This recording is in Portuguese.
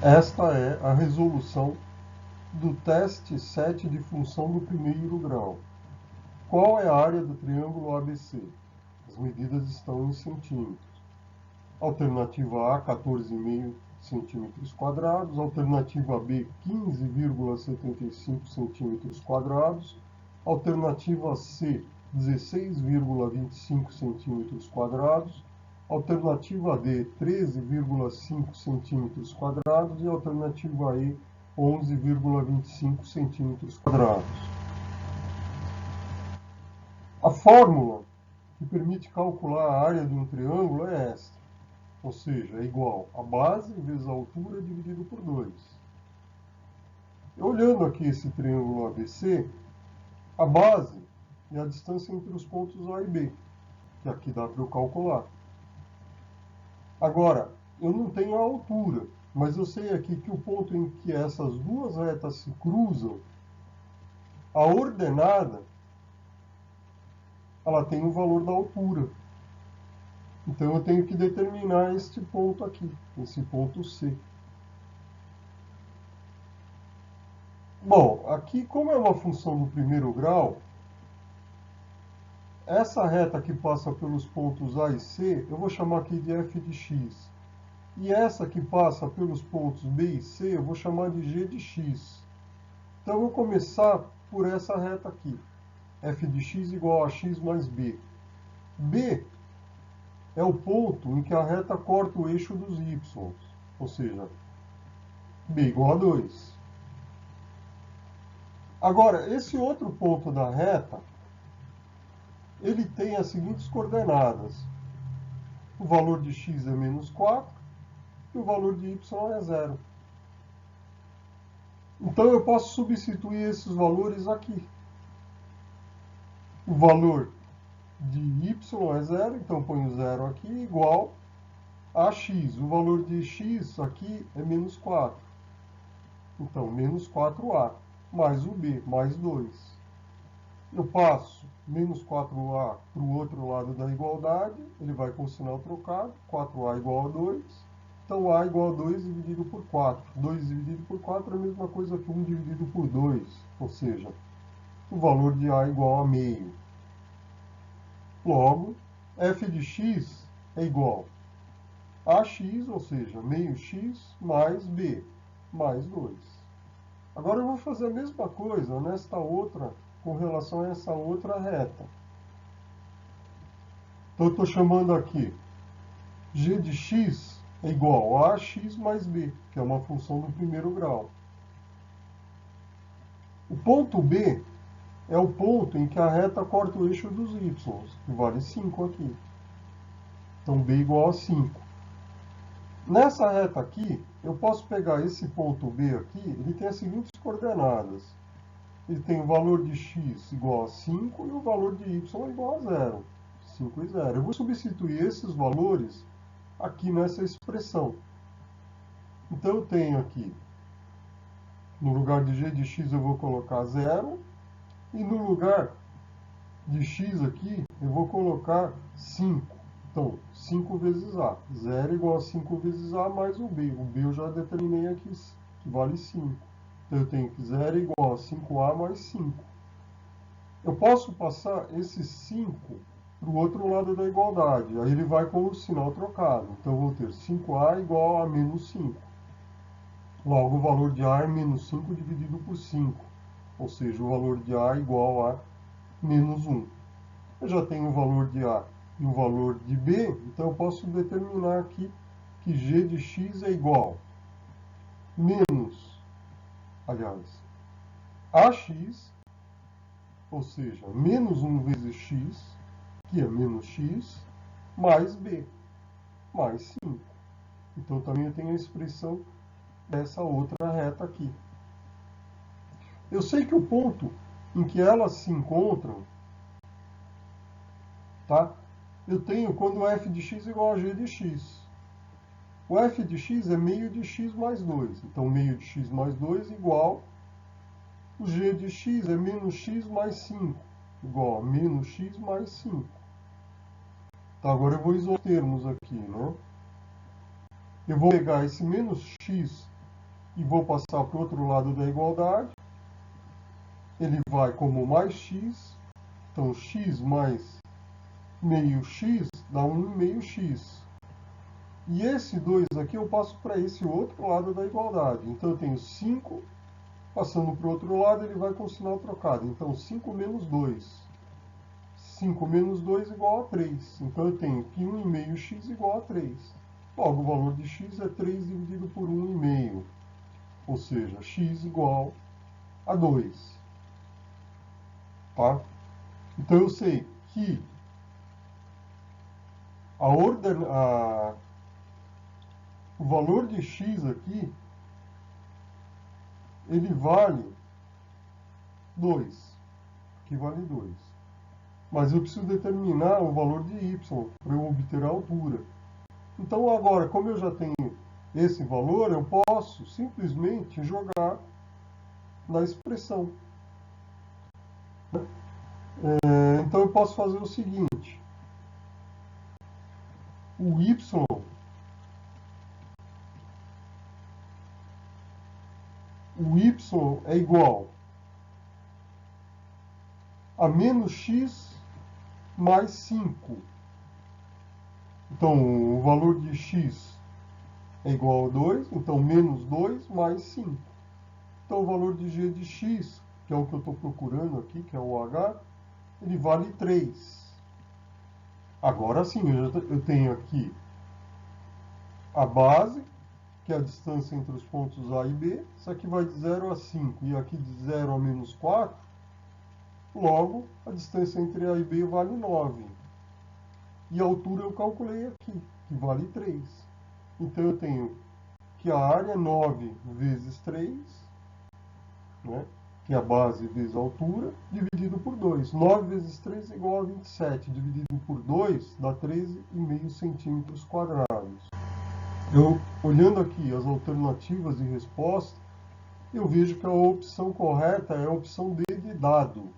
Esta é a resolução do teste 7 de função do primeiro grau. Qual é a área do triângulo ABC? As medidas estão em centímetros. Alternativa A, 14,5 centímetros quadrados. Alternativa B, 15,75 centímetros quadrados. Alternativa C, 16,25 centímetros quadrados. Alternativa D, 13,5 centímetros quadrados. E alternativa E, 11,25 centímetros quadrados. A fórmula que permite calcular a área de um triângulo é esta, ou seja, é igual a base vezes a altura dividido por 2. Olhando aqui esse triângulo ABC, a base é a distância entre os pontos A e B, que aqui dá para eu calcular. Agora, eu não tenho a altura, mas eu sei aqui que o ponto em que essas duas retas se cruzam, a ordenada, ela tem o valor da altura. Então eu tenho que determinar este ponto aqui, esse ponto C. Bom, aqui como é uma função do primeiro grau, essa reta que passa pelos pontos A e C, eu vou chamar aqui de f de x. E essa que passa pelos pontos B e C, eu vou chamar de g de x. Então eu vou começar por essa reta aqui, f de x igual a x mais b. B é o ponto em que a reta corta o eixo dos y, ou seja, b igual a 2. Agora, esse outro ponto da reta, ele tem as seguintes coordenadas. O valor de x é menos 4 e o valor de y é 0. Então eu posso substituir esses valores aqui. O valor de y é 0, então ponho 0 aqui, igual a x. O valor de x aqui é menos 4. Então, menos 4a, mais o b, mais 2. Eu passo menos 4a para o outro lado da igualdade, ele vai com o sinal trocado, 4a igual a 2. Então, a igual a 2 dividido por 4. 2 dividido por 4 é a mesma coisa que 1 dividido por 2, ou seja, o valor de a igual a meio. Logo, f de x é igual a x, ou seja, meio x, mais b, mais 2. Agora eu vou fazer a mesma coisa nesta outra, com relação a essa outra reta. Então eu estou chamando aqui g de x é igual a x mais b, que é uma função do primeiro grau. O ponto B é o ponto em que a reta corta o eixo dos y, que vale 5 aqui. Então b igual a 5. Nessa reta aqui, eu posso pegar esse ponto B aqui, ele tem as seguintes coordenadas. Ele tem o valor de x igual a 5 e o valor de y igual a 0. 5 e 0. Eu vou substituir esses valores aqui nessa expressão. Então eu tenho aqui, no lugar de g de x eu vou colocar 0, e no lugar de x aqui eu vou colocar 5. Então, 5 vezes a. 0 igual a 5 vezes a mais o b. O b eu já determinei aqui, que vale 5. Então, eu tenho que 0 igual a 5a mais 5. Eu posso passar esse 5 para o outro lado da igualdade. Aí ele vai com o sinal trocado. Então, eu vou ter 5a igual a menos 5. Logo, o valor de a é menos 5 dividido por 5. Ou seja, o valor de a é igual a menos 1. Eu já tenho o valor de a e o valor de b, então eu posso determinar aqui que g de x é igual menos, aliás, ax, ou seja, menos 1 vezes x, que é menos x, mais b, mais 5. Então também eu tenho a expressão dessa outra reta aqui. Eu sei que o ponto em que elas se encontram, tá? Eu tenho quando o f de x é igual a g de x. O f de x é meio de x mais 2. Então, meio de x mais 2 igual. O g de x é menos x mais 5. Igual a menos x mais 5. Tá, agora eu vou isolar os termos aqui, né? Eu vou pegar esse menos x e vou passar para o outro lado da igualdade. Ele vai como mais x, então x mais meio x dá 1 meio x. E esse 2 aqui eu passo para esse outro lado da igualdade. Então eu tenho 5, passando para o outro lado ele vai com o sinal trocado. Então 5 menos 2. 5 menos 2 igual a 3. Então eu tenho que 1,5x igual a 3. Logo, o valor de x é 3 dividido por 1,5. Ou seja, x igual a 2. Tá? Então eu sei que o valor de x aqui, ele vale 2. Aqui vale 2. Mas eu preciso determinar o valor de y para eu obter a altura. Então agora, como eu já tenho esse valor, eu posso simplesmente jogar na expressão. Então eu posso fazer o seguinte. O y é igual a menos x mais 5. Então, o valor de x é igual a 2, então menos 2 mais 5. Então, o valor de g de x, que é o que eu estou procurando aqui, que é o h, ele vale 3. Agora sim, eu tenho aqui a base, que é a distância entre os pontos A e B. Isso aqui vai de 0 a 5 e aqui de 0 a menos 4. Logo, a distância entre A e B vale 9. E a altura eu calculei aqui, que vale 3. Então eu tenho que a área é 9 vezes 3, né, que é a base vezes a altura, dividido por 2. 9 vezes 3 é igual a 27. Dividido por 2 dá 13,5 centímetros quadrados. Eu, olhando aqui as alternativas de resposta, eu vejo que a opção correta é a opção D de dado.